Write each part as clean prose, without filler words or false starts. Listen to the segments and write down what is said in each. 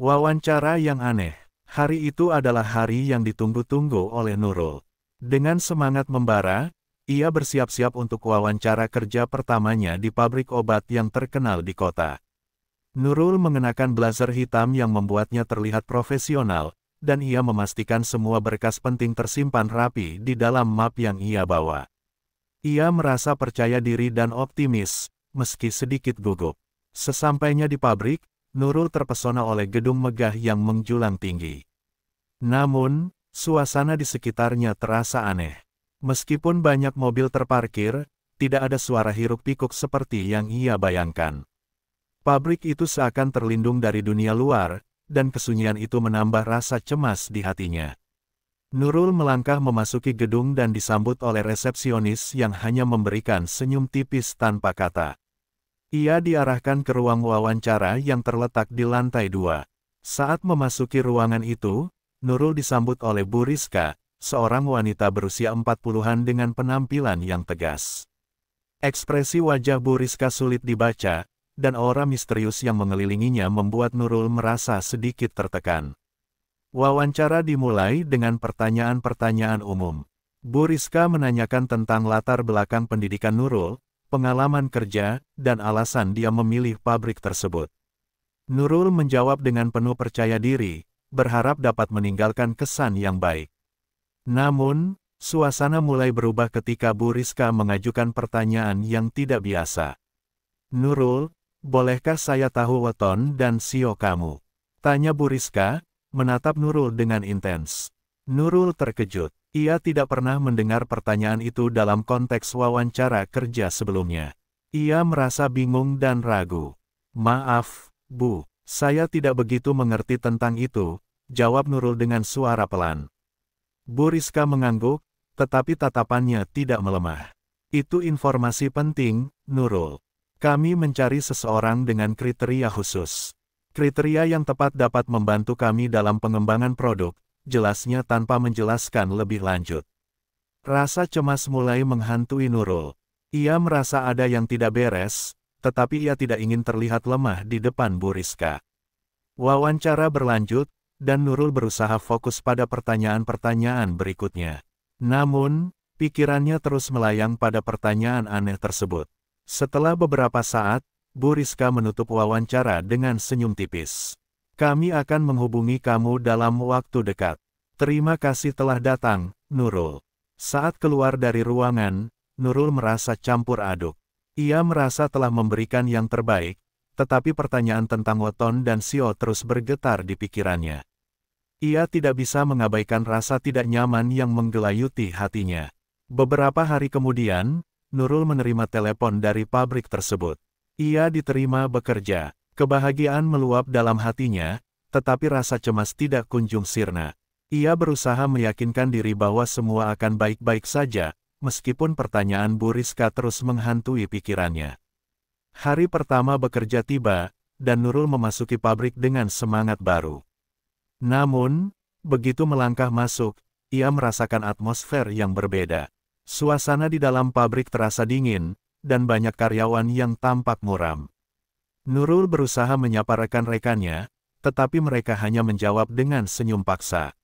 Wawancara yang aneh. Hari itu adalah hari yang ditunggu-tunggu oleh Nurul. Dengan semangat membara, ia bersiap-siap untuk wawancara kerja pertamanya di pabrik obat yang terkenal di kota. Nurul mengenakan blazer hitam yang membuatnya terlihat profesional, dan ia memastikan semua berkas penting tersimpan rapi di dalam map yang ia bawa. Ia merasa percaya diri dan optimis, meski sedikit gugup. Sesampainya di pabrik, Nurul terpesona oleh gedung megah yang menjulang tinggi. Namun, suasana di sekitarnya terasa aneh. Meskipun banyak mobil terparkir, tidak ada suara hiruk-pikuk seperti yang ia bayangkan. Pabrik itu seakan terlindung dari dunia luar, dan kesunyian itu menambah rasa cemas di hatinya. Nurul melangkah memasuki gedung dan disambut oleh resepsionis yang hanya memberikan senyum tipis tanpa kata. Ia diarahkan ke ruang wawancara yang terletak di lantai 2. Saat memasuki ruangan itu, Nurul disambut oleh Bu Rizka, seorang wanita berusia 40-an dengan penampilan yang tegas. Ekspresi wajah Bu Rizka sulit dibaca, dan aura misterius yang mengelilinginya membuat Nurul merasa sedikit tertekan. Wawancara dimulai dengan pertanyaan-pertanyaan umum. Bu Rizka menanyakan tentang latar belakang pendidikan Nurul, pengalaman kerja, dan alasan dia memilih pabrik tersebut. Nurul menjawab dengan penuh percaya diri, berharap dapat meninggalkan kesan yang baik. Namun, suasana mulai berubah ketika Bu Rizka mengajukan pertanyaan yang tidak biasa. Nurul, bolehkah saya tahu weton dan sio kamu? Tanya Bu Rizka, menatap Nurul dengan intens. Nurul terkejut. Ia tidak pernah mendengar pertanyaan itu dalam konteks wawancara kerja sebelumnya. Ia merasa bingung dan ragu. Maaf, Bu, saya tidak begitu mengerti tentang itu, jawab Nurul dengan suara pelan. Bu Rizka mengangguk, tetapi tatapannya tidak melemah. Itu informasi penting, Nurul. Kami mencari seseorang dengan kriteria khusus. Kriteria yang tepat dapat membantu kami dalam pengembangan produk, jelasnya tanpa menjelaskan lebih lanjut. Rasa cemas mulai menghantui Nurul. Ia merasa ada yang tidak beres, tetapi ia tidak ingin terlihat lemah di depan Bu Rizka. Wawancara berlanjut, dan Nurul berusaha fokus pada pertanyaan-pertanyaan berikutnya. Namun, pikirannya terus melayang pada pertanyaan aneh tersebut. Setelah beberapa saat, Bu Rizka menutup wawancara dengan senyum tipis. Kami akan menghubungi kamu dalam waktu dekat. Terima kasih telah datang, Nurul. Saat keluar dari ruangan, Nurul merasa campur aduk. Ia merasa telah memberikan yang terbaik, tetapi pertanyaan tentang weton dan sio terus bergetar di pikirannya. Ia tidak bisa mengabaikan rasa tidak nyaman yang menggelayuti hatinya. Beberapa hari kemudian, Nurul menerima telepon dari pabrik tersebut. Ia diterima bekerja. Kebahagiaan meluap dalam hatinya, tetapi rasa cemas tidak kunjung sirna. Ia berusaha meyakinkan diri bahwa semua akan baik-baik saja, meskipun pertanyaan Bu Rizka terus menghantui pikirannya. Hari pertama bekerja tiba, dan Nurul memasuki pabrik dengan semangat baru. Namun, begitu melangkah masuk, ia merasakan atmosfer yang berbeda. Suasana di dalam pabrik terasa dingin, dan banyak karyawan yang tampak muram. Nurul berusaha menyapa rekan-rekannya, tetapi mereka hanya menjawab dengan senyum paksa.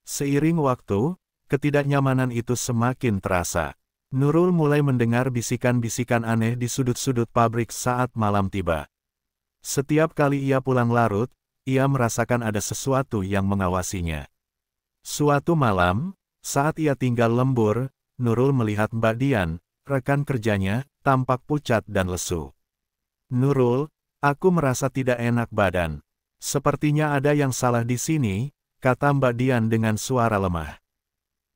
Seiring waktu, ketidaknyamanan itu semakin terasa. Nurul mulai mendengar bisikan-bisikan aneh di sudut-sudut pabrik saat malam tiba. Setiap kali ia pulang larut, ia merasakan ada sesuatu yang mengawasinya. Suatu malam, saat ia tinggal lembur, Nurul melihat Mbak Dian, rekan kerjanya, tampak pucat dan lesu. Nurul, aku merasa tidak enak badan. Sepertinya ada yang salah di sini, kata Mbak Dian dengan suara lemah.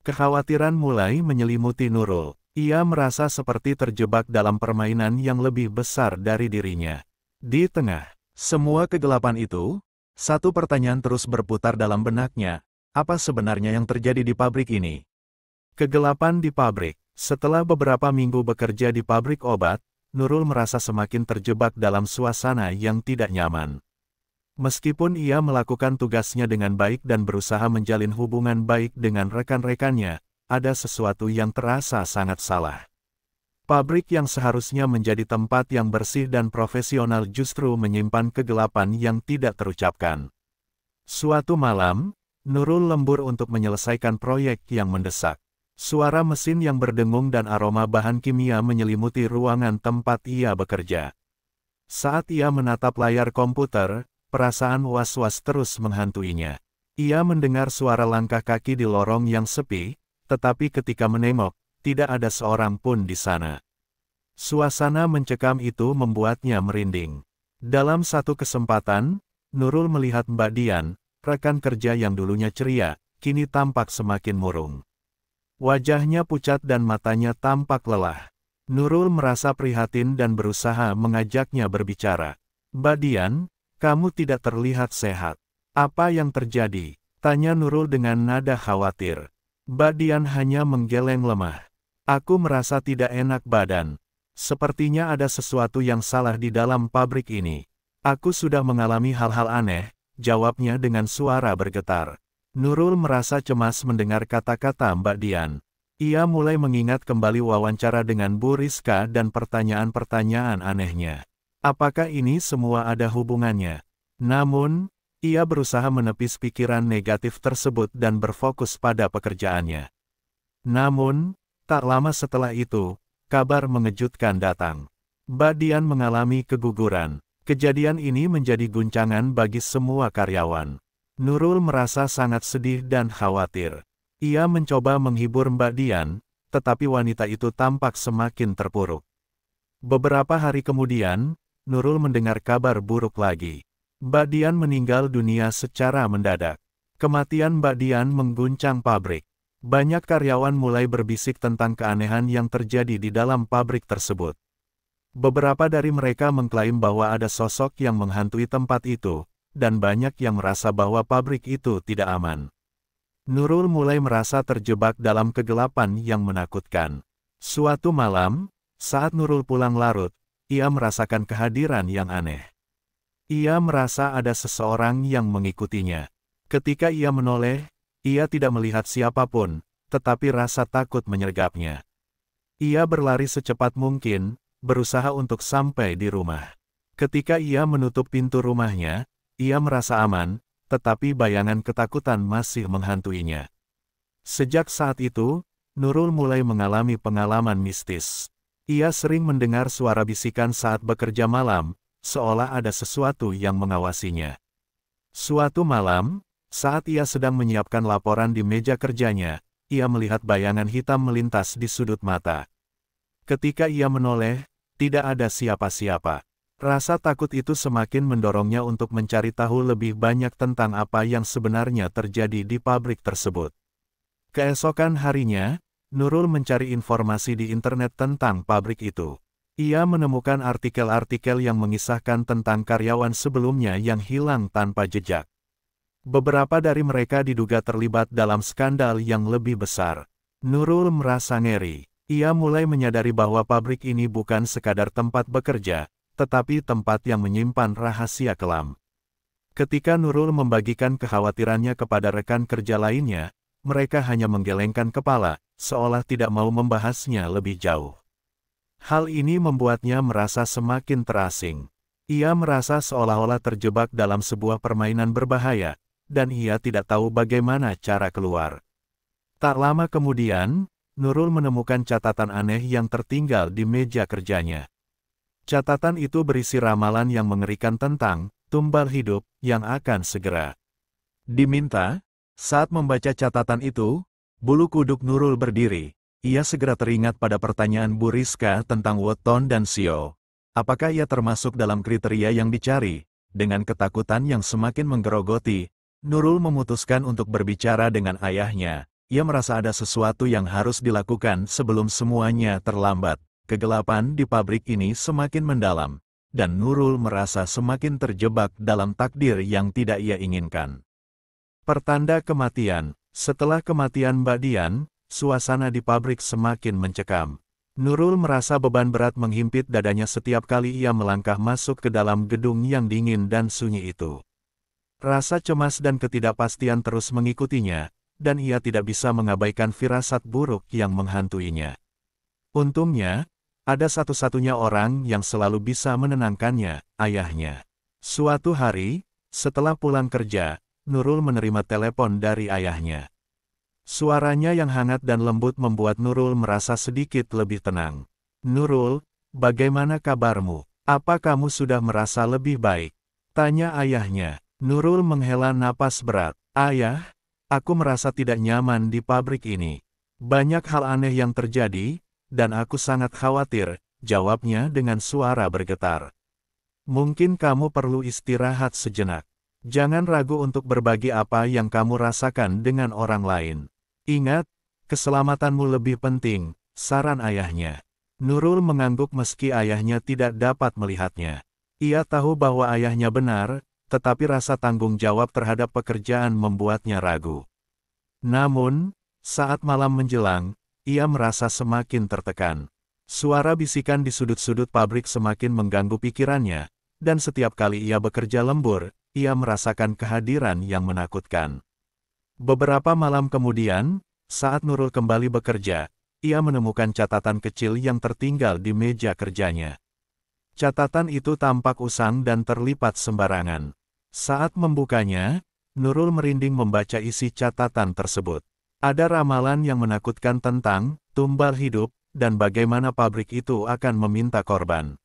Kekhawatiran mulai menyelimuti Nurul. Ia merasa seperti terjebak dalam permainan yang lebih besar dari dirinya. Di tengah semua kegelapan itu, satu pertanyaan terus berputar dalam benaknya, apa sebenarnya yang terjadi di pabrik ini? Kegelapan di pabrik. Setelah beberapa minggu bekerja di pabrik obat, Nurul merasa semakin terjebak dalam suasana yang tidak nyaman. Meskipun ia melakukan tugasnya dengan baik dan berusaha menjalin hubungan baik dengan rekan-rekannya, ada sesuatu yang terasa sangat salah. Pabrik yang seharusnya menjadi tempat yang bersih dan profesional justru menyimpan kegelapan yang tidak terucapkan. Suatu malam, Nurul lembur untuk menyelesaikan proyek yang mendesak. Suara mesin yang berdengung dan aroma bahan kimia menyelimuti ruangan tempat ia bekerja. Saat ia menatap layar komputer, perasaan was-was terus menghantuinya. Ia mendengar suara langkah kaki di lorong yang sepi, tetapi ketika menengok, tidak ada seorang pun di sana. Suasana mencekam itu membuatnya merinding. Dalam satu kesempatan, Nurul melihat Mbak Dian, rekan kerja yang dulunya ceria, kini tampak semakin murung. Wajahnya pucat dan matanya tampak lelah. Nurul merasa prihatin dan berusaha mengajaknya berbicara. "Mbak Dian, kamu tidak terlihat sehat. Apa yang terjadi?" tanya Nurul dengan nada khawatir. Mbak Dian hanya menggeleng lemah. "Aku merasa tidak enak badan. Sepertinya ada sesuatu yang salah di dalam pabrik ini. Aku sudah mengalami hal-hal aneh," jawabnya dengan suara bergetar. Nurul merasa cemas mendengar kata-kata Mbak Dian. Ia mulai mengingat kembali wawancara dengan Bu Rizka dan pertanyaan-pertanyaan anehnya. Apakah ini semua ada hubungannya? Namun, ia berusaha menepis pikiran negatif tersebut dan berfokus pada pekerjaannya. Namun, tak lama setelah itu, kabar mengejutkan datang. Mbak Dian mengalami keguguran. Kejadian ini menjadi guncangan bagi semua karyawan. Nurul merasa sangat sedih dan khawatir. Ia mencoba menghibur Mbak Dian, tetapi wanita itu tampak semakin terpuruk. Beberapa hari kemudian, Nurul mendengar kabar buruk lagi. Mbak Dian meninggal dunia secara mendadak. Kematian Mbak Dian mengguncang pabrik. Banyak karyawan mulai berbisik tentang keanehan yang terjadi di dalam pabrik tersebut. Beberapa dari mereka mengklaim bahwa ada sosok yang menghantui tempat itu, dan banyak yang merasa bahwa pabrik itu tidak aman. Nurul mulai merasa terjebak dalam kegelapan yang menakutkan. Suatu malam, saat Nurul pulang larut, ia merasakan kehadiran yang aneh. Ia merasa ada seseorang yang mengikutinya. Ketika ia menoleh, ia tidak melihat siapapun, tetapi rasa takut menyergapnya. Ia berlari secepat mungkin, berusaha untuk sampai di rumah. Ketika ia menutup pintu rumahnya, ia merasa aman, tetapi bayangan ketakutan masih menghantuinya. Sejak saat itu, Nurul mulai mengalami pengalaman mistis. Ia sering mendengar suara bisikan saat bekerja malam, seolah ada sesuatu yang mengawasinya. Suatu malam, saat ia sedang menyiapkan laporan di meja kerjanya, ia melihat bayangan hitam melintas di sudut mata. Ketika ia menoleh, tidak ada siapa-siapa. Rasa takut itu semakin mendorongnya untuk mencari tahu lebih banyak tentang apa yang sebenarnya terjadi di pabrik tersebut. Keesokan harinya, Nurul mencari informasi di internet tentang pabrik itu. Ia menemukan artikel-artikel yang mengisahkan tentang karyawan sebelumnya yang hilang tanpa jejak. Beberapa dari mereka diduga terlibat dalam skandal yang lebih besar. Nurul merasa ngeri. Ia mulai menyadari bahwa pabrik ini bukan sekadar tempat bekerja, tetapi tempat yang menyimpan rahasia kelam. Ketika Nurul membagikan kekhawatirannya kepada rekan kerja lainnya, mereka hanya menggelengkan kepala, seolah tidak mau membahasnya lebih jauh. Hal ini membuatnya merasa semakin terasing. Ia merasa seolah-olah terjebak dalam sebuah permainan berbahaya, dan ia tidak tahu bagaimana cara keluar. Tak lama kemudian, Nurul menemukan catatan aneh yang tertinggal di meja kerjanya. Catatan itu berisi ramalan yang mengerikan tentang tumbal hidup yang akan segera diminta. Saat membaca catatan itu, bulu kuduk Nurul berdiri. Ia segera teringat pada pertanyaan Bu Rizka tentang Weton dan Sio. Apakah ia termasuk dalam kriteria yang dicari? Dengan ketakutan yang semakin menggerogoti, Nurul memutuskan untuk berbicara dengan ayahnya. Ia merasa ada sesuatu yang harus dilakukan sebelum semuanya terlambat. Kegelapan di pabrik ini semakin mendalam, dan Nurul merasa semakin terjebak dalam takdir yang tidak ia inginkan. Pertanda kematian. Setelah kematian Mbak Dian, suasana di pabrik semakin mencekam. Nurul merasa beban berat menghimpit dadanya setiap kali ia melangkah masuk ke dalam gedung yang dingin dan sunyi itu. Rasa cemas dan ketidakpastian terus mengikutinya, dan ia tidak bisa mengabaikan firasat buruk yang menghantuinya. Untungnya, ada satu-satunya orang yang selalu bisa menenangkannya, ayahnya. Suatu hari, setelah pulang kerja, Nurul menerima telepon dari ayahnya. Suaranya yang hangat dan lembut membuat Nurul merasa sedikit lebih tenang. "Nurul, bagaimana kabarmu? Apa kamu sudah merasa lebih baik?" tanya ayahnya. Nurul menghela napas berat. "Ayah, aku merasa tidak nyaman di pabrik ini. Banyak hal aneh yang terjadi, dan aku sangat khawatir," jawabnya dengan suara bergetar. "Mungkin kamu perlu istirahat sejenak. Jangan ragu untuk berbagi apa yang kamu rasakan dengan orang lain. Ingat, keselamatanmu lebih penting," saran ayahnya. Nurul mengangguk meski ayahnya tidak dapat melihatnya. Ia tahu bahwa ayahnya benar, tetapi rasa tanggung jawab terhadap pekerjaan membuatnya ragu. Namun, saat malam menjelang, ia merasa semakin tertekan. Suara bisikan di sudut-sudut pabrik semakin mengganggu pikirannya, dan setiap kali ia bekerja lembur, ia merasakan kehadiran yang menakutkan. Beberapa malam kemudian, saat Nurul kembali bekerja, ia menemukan catatan kecil yang tertinggal di meja kerjanya. Catatan itu tampak usang dan terlipat sembarangan. Saat membukanya, Nurul merinding membaca isi catatan tersebut. Ada ramalan yang menakutkan tentang tumbal hidup, dan bagaimana pabrik itu akan meminta korban.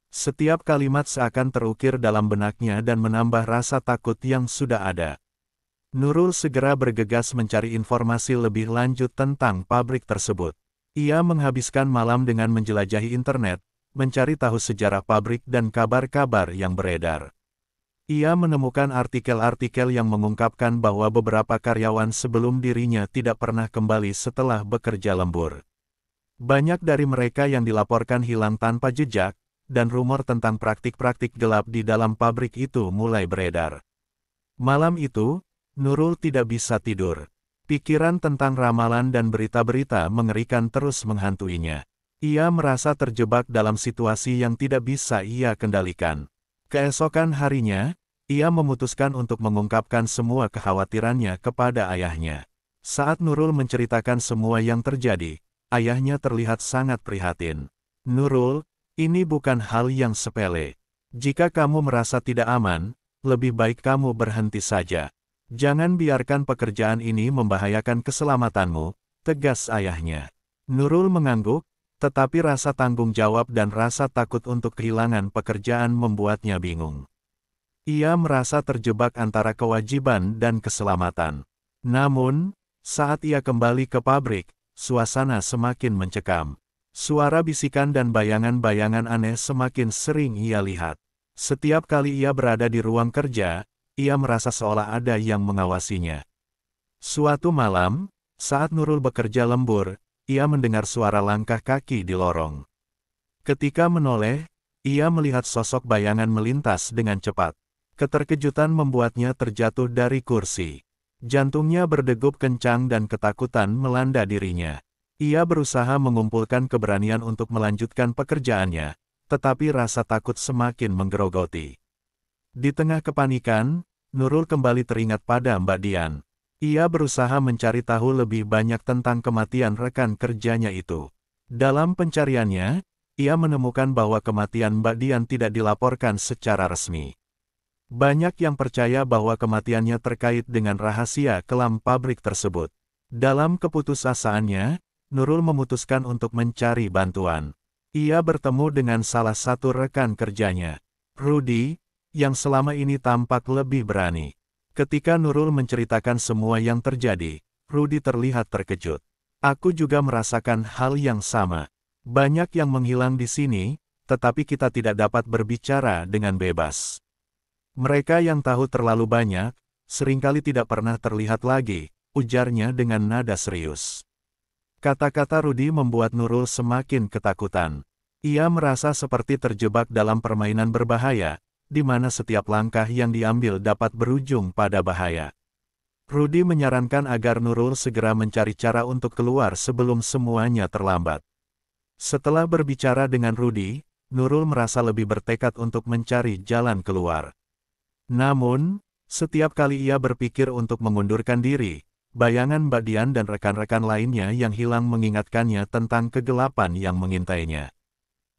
Setiap kalimat seakan terukir dalam benaknya dan menambah rasa takut yang sudah ada. Nurul segera bergegas mencari informasi lebih lanjut tentang pabrik tersebut. Ia menghabiskan malam dengan menjelajahi internet, mencari tahu sejarah pabrik dan kabar-kabar yang beredar. Ia menemukan artikel-artikel yang mengungkapkan bahwa beberapa karyawan sebelum dirinya tidak pernah kembali setelah bekerja lembur. Banyak dari mereka yang dilaporkan hilang tanpa jejak, dan rumor tentang praktik-praktik gelap di dalam pabrik itu mulai beredar. Malam itu, Nurul tidak bisa tidur. Pikiran tentang ramalan dan berita-berita mengerikan terus menghantuinya. Ia merasa terjebak dalam situasi yang tidak bisa ia kendalikan. Keesokan harinya, ia memutuskan untuk mengungkapkan semua kekhawatirannya kepada ayahnya. Saat Nurul menceritakan semua yang terjadi, ayahnya terlihat sangat prihatin. "Nurul, ini bukan hal yang sepele. Jika kamu merasa tidak aman, lebih baik kamu berhenti saja. Jangan biarkan pekerjaan ini membahayakan keselamatanmu," tegas ayahnya. Nurul mengangguk, tetapi rasa tanggung jawab dan rasa takut untuk kehilangan pekerjaan membuatnya bingung. Ia merasa terjebak antara kewajiban dan keselamatan. Namun, saat ia kembali ke pabrik, suasana semakin mencekam. Suara bisikan dan bayangan-bayangan aneh semakin sering ia lihat. Setiap kali ia berada di ruang kerja, ia merasa seolah ada yang mengawasinya. Suatu malam, saat Nurul bekerja lembur, ia mendengar suara langkah kaki di lorong. Ketika menoleh, ia melihat sosok bayangan melintas dengan cepat. Keterkejutan membuatnya terjatuh dari kursi. Jantungnya berdegup kencang dan ketakutan melanda dirinya. Ia berusaha mengumpulkan keberanian untuk melanjutkan pekerjaannya, tetapi rasa takut semakin menggerogoti. Di tengah kepanikan, Nurul kembali teringat pada Mbak Dian. Ia berusaha mencari tahu lebih banyak tentang kematian rekan kerjanya itu. Dalam pencariannya, ia menemukan bahwa kematian Mbak Dian tidak dilaporkan secara resmi. Banyak yang percaya bahwa kematiannya terkait dengan rahasia kelam pabrik tersebut. Dalam keputusasaannya, Nurul memutuskan untuk mencari bantuan. Ia bertemu dengan salah satu rekan kerjanya, Rudy, yang selama ini tampak lebih berani. Ketika Nurul menceritakan semua yang terjadi, Rudy terlihat terkejut. "Aku juga merasakan hal yang sama. Banyak yang menghilang di sini, tetapi kita tidak dapat berbicara dengan bebas. Mereka yang tahu terlalu banyak, seringkali tidak pernah terlihat lagi," ujarnya dengan nada serius. Kata-kata Rudy membuat Nurul semakin ketakutan. Ia merasa seperti terjebak dalam permainan berbahaya, di mana setiap langkah yang diambil dapat berujung pada bahaya. Rudy menyarankan agar Nurul segera mencari cara untuk keluar sebelum semuanya terlambat. Setelah berbicara dengan Rudy, Nurul merasa lebih bertekad untuk mencari jalan keluar. Namun, setiap kali ia berpikir untuk mengundurkan diri, bayangan Mbak Dian dan rekan-rekan lainnya yang hilang mengingatkannya tentang kegelapan yang mengintainya.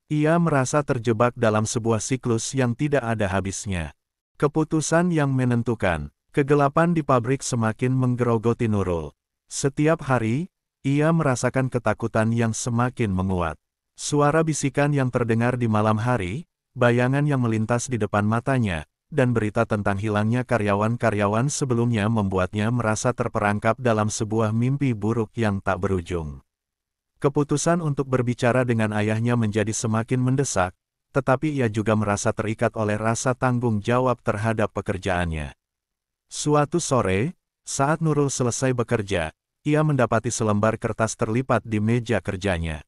Ia merasa terjebak dalam sebuah siklus yang tidak ada habisnya. Keputusan yang menentukan. Kegelapan di pabrik semakin menggerogoti Nurul. Setiap hari, ia merasakan ketakutan yang semakin menguat. Suara bisikan yang terdengar di malam hari, bayangan yang melintas di depan matanya, dan berita tentang hilangnya karyawan-karyawan sebelumnya membuatnya merasa terperangkap dalam sebuah mimpi buruk yang tak berujung. Keputusan untuk berbicara dengan ayahnya menjadi semakin mendesak, tetapi ia juga merasa terikat oleh rasa tanggung jawab terhadap pekerjaannya. Suatu sore, saat Nurul selesai bekerja, ia mendapati selembar kertas terlipat di meja kerjanya.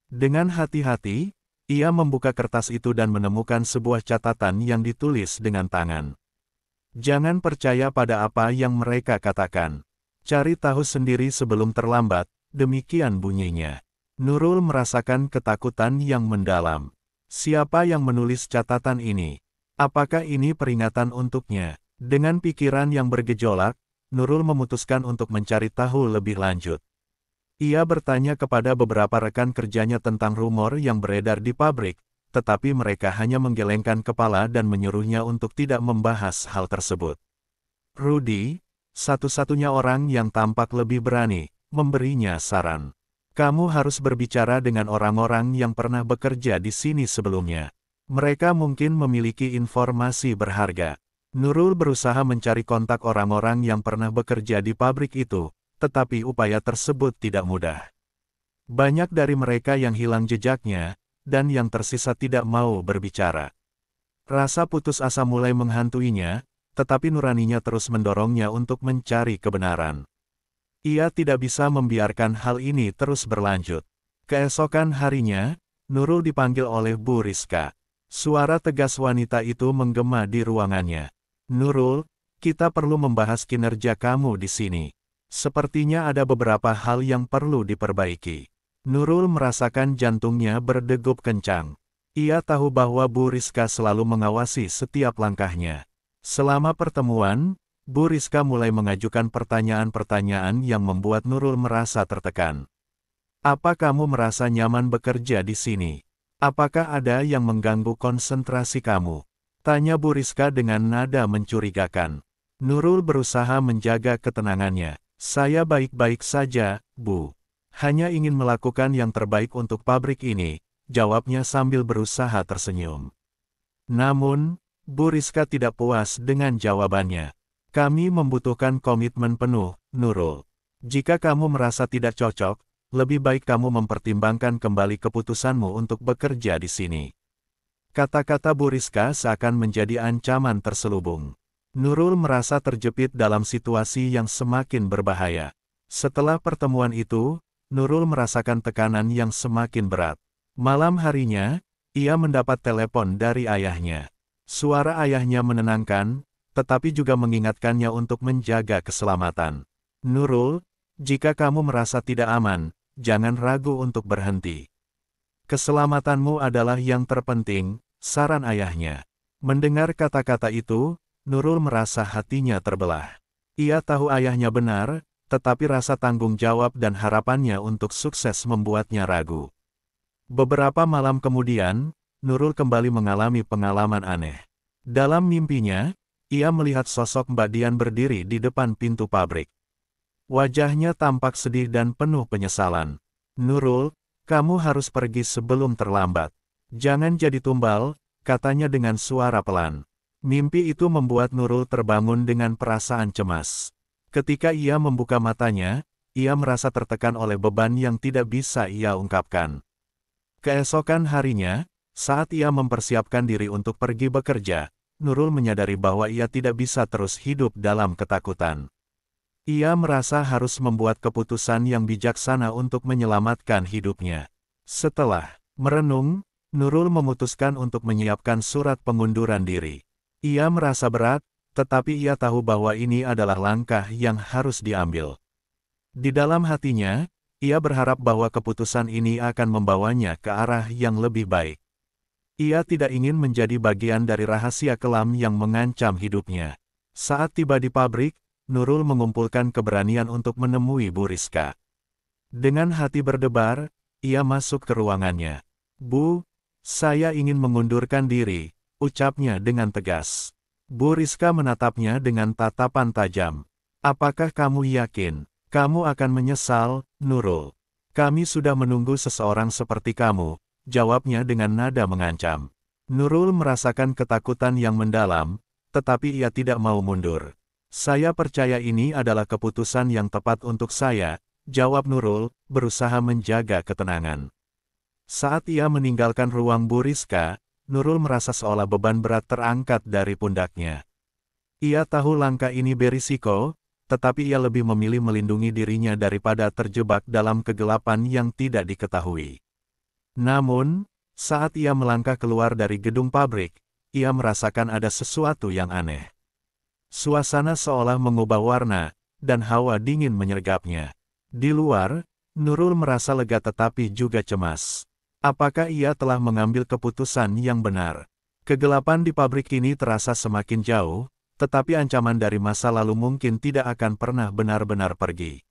Dengan hati-hati, ia membuka kertas itu dan menemukan sebuah catatan yang ditulis dengan tangan. Jangan percaya pada apa yang mereka katakan. Cari tahu sendiri sebelum terlambat, demikian bunyinya. Nurul merasakan ketakutan yang mendalam. Siapa yang menulis catatan ini? Apakah ini peringatan untuknya? Dengan pikiran yang bergejolak, Nurul memutuskan untuk mencari tahu lebih lanjut. Ia bertanya kepada beberapa rekan kerjanya tentang rumor yang beredar di pabrik, tetapi mereka hanya menggelengkan kepala dan menyuruhnya untuk tidak membahas hal tersebut. Rudy, satu-satunya orang yang tampak lebih berani, memberinya saran. Kamu harus berbicara dengan orang-orang yang pernah bekerja di sini sebelumnya. Mereka mungkin memiliki informasi berharga. Nurul berusaha mencari kontak orang-orang yang pernah bekerja di pabrik itu, tetapi upaya tersebut tidak mudah. Banyak dari mereka yang hilang jejaknya, dan yang tersisa tidak mau berbicara. Rasa putus asa mulai menghantuinya, tetapi nuraninya terus mendorongnya untuk mencari kebenaran. Ia tidak bisa membiarkan hal ini terus berlanjut. Keesokan harinya, Nurul dipanggil oleh Bu Rizka. Suara tegas wanita itu menggema di ruangannya. Nurul, kita perlu membahas kinerja kamu di sini. Sepertinya ada beberapa hal yang perlu diperbaiki. Nurul merasakan jantungnya berdegup kencang. Ia tahu bahwa Bu Rizka selalu mengawasi setiap langkahnya. Selama pertemuan, Bu Rizka mulai mengajukan pertanyaan-pertanyaan yang membuat Nurul merasa tertekan. Apa kamu merasa nyaman bekerja di sini? Apakah ada yang mengganggu konsentrasi kamu? Tanya Bu Rizka dengan nada mencurigakan. Nurul berusaha menjaga ketenangannya. Saya baik-baik saja, Bu. Hanya ingin melakukan yang terbaik untuk pabrik ini, jawabnya sambil berusaha tersenyum. Namun, Bu Rizka tidak puas dengan jawabannya. Kami membutuhkan komitmen penuh, Nurul. Jika kamu merasa tidak cocok, lebih baik kamu mempertimbangkan kembali keputusanmu untuk bekerja di sini. Kata-kata Bu Rizka seakan menjadi ancaman terselubung. Nurul merasa terjepit dalam situasi yang semakin berbahaya. Setelah pertemuan itu, Nurul merasakan tekanan yang semakin berat. Malam harinya, ia mendapat telepon dari ayahnya. Suara ayahnya menenangkan, tetapi juga mengingatkannya untuk menjaga keselamatan. Nurul, jika kamu merasa tidak aman, jangan ragu untuk berhenti. Keselamatanmu adalah yang terpenting, saran ayahnya. Mendengar kata-kata itu, Nurul merasa hatinya terbelah. Ia tahu ayahnya benar, tetapi rasa tanggung jawab dan harapannya untuk sukses membuatnya ragu. Beberapa malam kemudian, Nurul kembali mengalami pengalaman aneh. Dalam mimpinya, ia melihat sosok Mbak Dian berdiri di depan pintu pabrik. Wajahnya tampak sedih dan penuh penyesalan. Nurul, kamu harus pergi sebelum terlambat. Jangan jadi tumbal, katanya dengan suara pelan. Mimpi itu membuat Nurul terbangun dengan perasaan cemas. Ketika ia membuka matanya, ia merasa tertekan oleh beban yang tidak bisa ia ungkapkan. Keesokan harinya, saat ia mempersiapkan diri untuk pergi bekerja, Nurul menyadari bahwa ia tidak bisa terus hidup dalam ketakutan. Ia merasa harus membuat keputusan yang bijaksana untuk menyelamatkan hidupnya. Setelah merenung, Nurul memutuskan untuk menyiapkan surat pengunduran diri. Ia merasa berat, tetapi ia tahu bahwa ini adalah langkah yang harus diambil. Di dalam hatinya, ia berharap bahwa keputusan ini akan membawanya ke arah yang lebih baik. Ia tidak ingin menjadi bagian dari rahasia kelam yang mengancam hidupnya. Saat tiba di pabrik, Nurul mengumpulkan keberanian untuk menemui Bu Rizka. Dengan hati berdebar, ia masuk ke ruangannya. Bu, saya ingin mengundurkan diri, ucapnya dengan tegas. Bu Rizka menatapnya dengan tatapan tajam. Apakah kamu yakin? Kamu akan menyesal, Nurul. Kami sudah menunggu seseorang seperti kamu, jawabnya dengan nada mengancam. Nurul merasakan ketakutan yang mendalam, tetapi ia tidak mau mundur. Saya percaya ini adalah keputusan yang tepat untuk saya, jawab Nurul, berusaha menjaga ketenangan. Saat ia meninggalkan ruang Bu Rizka, Nurul merasa seolah beban berat terangkat dari pundaknya. Ia tahu langkah ini berisiko, tetapi ia lebih memilih melindungi dirinya daripada terjebak dalam kegelapan yang tidak diketahui. Namun, saat ia melangkah keluar dari gedung pabrik, ia merasakan ada sesuatu yang aneh. Suasana seolah mengubah warna, dan hawa dingin menyergapnya. Di luar, Nurul merasa lega tetapi juga cemas. Apakah ia telah mengambil keputusan yang benar? Kegelapan di pabrik ini terasa semakin jauh, tetapi ancaman dari masa lalu mungkin tidak akan pernah benar-benar pergi.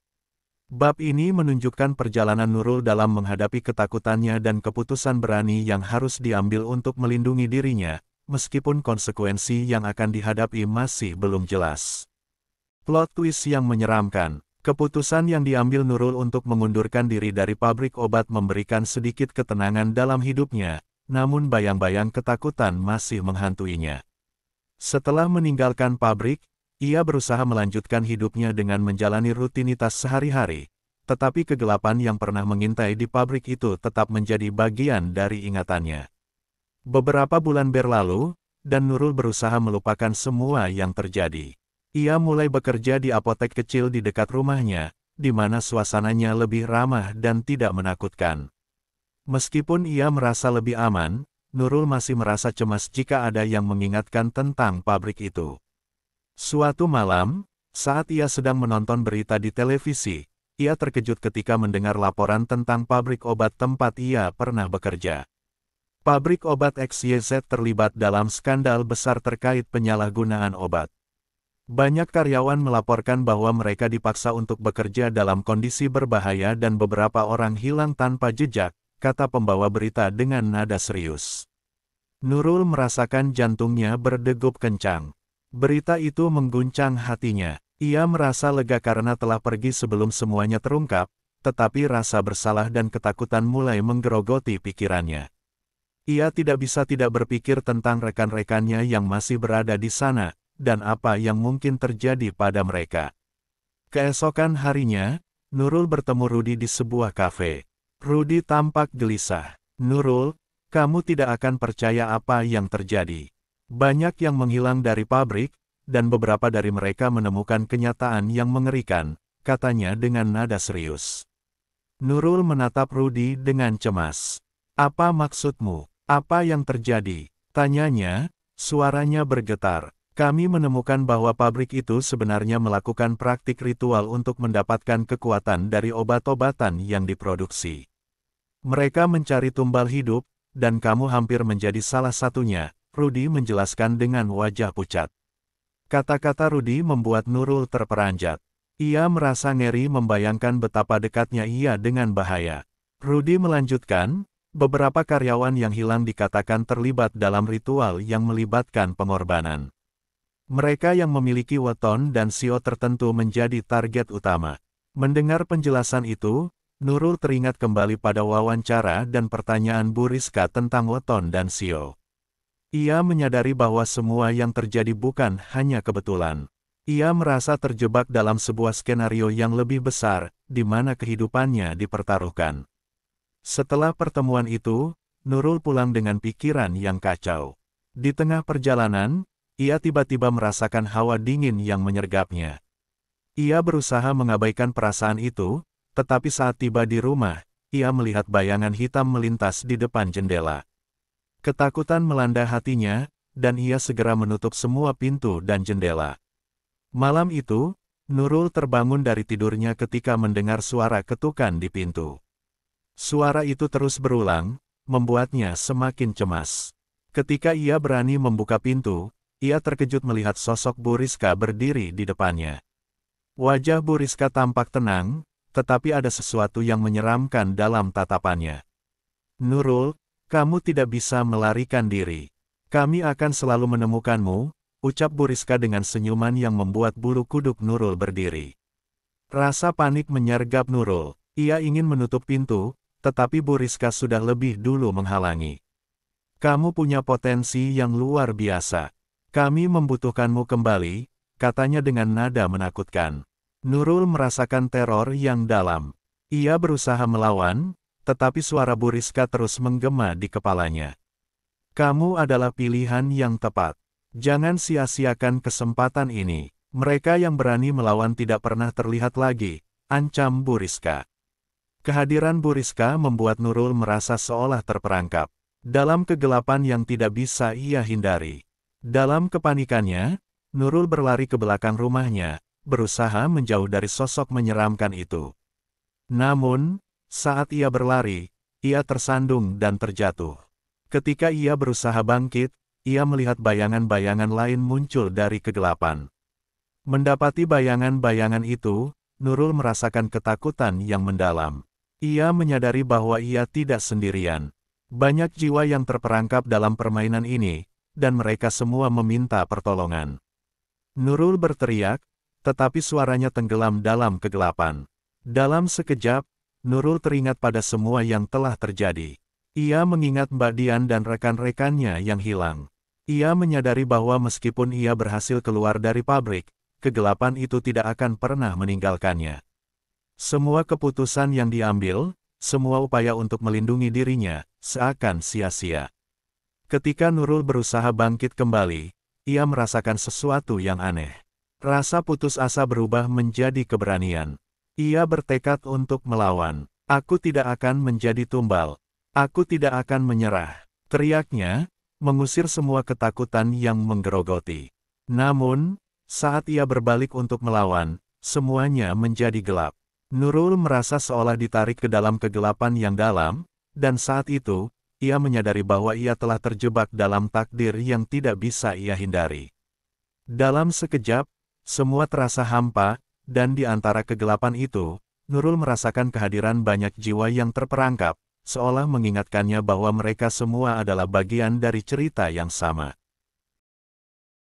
Bab ini menunjukkan perjalanan Nurul dalam menghadapi ketakutannya dan keputusan berani yang harus diambil untuk melindungi dirinya, meskipun konsekuensi yang akan dihadapi masih belum jelas. Plot twist yang menyeramkan. Keputusan yang diambil Nurul untuk mengundurkan diri dari pabrik obat memberikan sedikit ketenangan dalam hidupnya, namun bayang-bayang ketakutan masih menghantuinya. Setelah meninggalkan pabrik, ia berusaha melanjutkan hidupnya dengan menjalani rutinitas sehari-hari, tetapi kegelapan yang pernah mengintai di pabrik itu tetap menjadi bagian dari ingatannya. Beberapa bulan berlalu, dan Nurul berusaha melupakan semua yang terjadi. Ia mulai bekerja di apotek kecil di dekat rumahnya, di mana suasananya lebih ramah dan tidak menakutkan. Meskipun ia merasa lebih aman, Nurul masih merasa cemas jika ada yang mengingatkan tentang pabrik itu. Suatu malam, saat ia sedang menonton berita di televisi, ia terkejut ketika mendengar laporan tentang pabrik obat tempat ia pernah bekerja. Pabrik obat XYZ terlibat dalam skandal besar terkait penyalahgunaan obat. Banyak karyawan melaporkan bahwa mereka dipaksa untuk bekerja dalam kondisi berbahaya dan beberapa orang hilang tanpa jejak, kata pembawa berita dengan nada serius. Nurul merasakan jantungnya berdegup kencang. Berita itu mengguncang hatinya. Ia merasa lega karena telah pergi sebelum semuanya terungkap, tetapi rasa bersalah dan ketakutan mulai menggerogoti pikirannya. Ia tidak bisa tidak berpikir tentang rekan-rekannya yang masih berada di sana, dan apa yang mungkin terjadi pada mereka. Keesokan harinya, Nurul bertemu Rudy di sebuah kafe. Rudy tampak gelisah. Nurul, kamu tidak akan percaya apa yang terjadi. Banyak yang menghilang dari pabrik, dan beberapa dari mereka menemukan kenyataan yang mengerikan, katanya dengan nada serius. Nurul menatap Rudy dengan cemas. Apa maksudmu? Apa yang terjadi? Tanyanya, suaranya bergetar. Kami menemukan bahwa pabrik itu sebenarnya melakukan praktik ritual untuk mendapatkan kekuatan dari obat-obatan yang diproduksi. Mereka mencari tumbal hidup, dan kamu hampir menjadi salah satunya, Rudy menjelaskan dengan wajah pucat. Kata-kata Rudy membuat Nurul terperanjat. Ia merasa ngeri membayangkan betapa dekatnya ia dengan bahaya. Rudy melanjutkan, beberapa karyawan yang hilang dikatakan terlibat dalam ritual yang melibatkan pengorbanan. Mereka yang memiliki weton dan sio tertentu menjadi target utama. Mendengar penjelasan itu, Nurul teringat kembali pada wawancara dan pertanyaan Bu Rizka tentang weton dan sio. Ia menyadari bahwa semua yang terjadi bukan hanya kebetulan. Ia merasa terjebak dalam sebuah skenario yang lebih besar, di mana kehidupannya dipertaruhkan. Setelah pertemuan itu, Nurul pulang dengan pikiran yang kacau. Di tengah perjalanan, ia tiba-tiba merasakan hawa dingin yang menyergapnya. Ia berusaha mengabaikan perasaan itu, tetapi saat tiba di rumah, ia melihat bayangan hitam melintas di depan jendela. Ketakutan melanda hatinya, dan ia segera menutup semua pintu dan jendela. Malam itu, Nurul terbangun dari tidurnya ketika mendengar suara ketukan di pintu. Suara itu terus berulang, membuatnya semakin cemas. Ketika ia berani membuka pintu, ia terkejut melihat sosok Bu Rizka berdiri di depannya. Wajah Bu Rizka tampak tenang, tetapi ada sesuatu yang menyeramkan dalam tatapannya. Nurul, kamu tidak bisa melarikan diri. Kami akan selalu menemukanmu, ucap Bu Rizka dengan senyuman yang membuat bulu kuduk Nurul berdiri. Rasa panik menyergap Nurul. Ia ingin menutup pintu, tetapi Bu Rizka sudah lebih dulu menghalangi. Kamu punya potensi yang luar biasa. Kami membutuhkanmu kembali, katanya dengan nada menakutkan. Nurul merasakan teror yang dalam. Ia berusaha melawan, tetapi suara Bu Rizka terus menggema di kepalanya. Kamu adalah pilihan yang tepat. Jangan sia-siakan kesempatan ini. Mereka yang berani melawan tidak pernah terlihat lagi, ancam Bu Rizka. Kehadiran Bu Rizka membuat Nurul merasa seolah terperangkap dalam kegelapan yang tidak bisa ia hindari. Dalam kepanikannya, Nurul berlari ke belakang rumahnya, berusaha menjauh dari sosok menyeramkan itu. Namun, saat ia berlari, ia tersandung dan terjatuh. Ketika ia berusaha bangkit, ia melihat bayangan-bayangan lain muncul dari kegelapan. Mendapati bayangan-bayangan itu, Nurul merasakan ketakutan yang mendalam. Ia menyadari bahwa ia tidak sendirian. Banyak jiwa yang terperangkap dalam permainan ini, dan mereka semua meminta pertolongan. Nurul berteriak, tetapi suaranya tenggelam dalam kegelapan. Dalam sekejap, Nurul teringat pada semua yang telah terjadi. Ia mengingat Mbak Dian dan rekan-rekannya yang hilang. Ia menyadari bahwa meskipun ia berhasil keluar dari pabrik, kegelapan itu tidak akan pernah meninggalkannya. Semua keputusan yang diambil, semua upaya untuk melindungi dirinya, seakan sia-sia. Ketika Nurul berusaha bangkit kembali, ia merasakan sesuatu yang aneh. Rasa putus asa berubah menjadi keberanian. Ia bertekad untuk melawan. Aku tidak akan menjadi tumbal. Aku tidak akan menyerah. Teriaknya, mengusir semua ketakutan yang menggerogoti. Namun, saat ia berbalik untuk melawan, semuanya menjadi gelap. Nurul merasa seolah ditarik ke dalam kegelapan yang dalam, dan saat itu, ia menyadari bahwa ia telah terjebak dalam takdir yang tidak bisa ia hindari. Dalam sekejap, semua terasa hampa, dan di antara kegelapan itu, Nurul merasakan kehadiran banyak jiwa yang terperangkap, seolah mengingatkannya bahwa mereka semua adalah bagian dari cerita yang sama.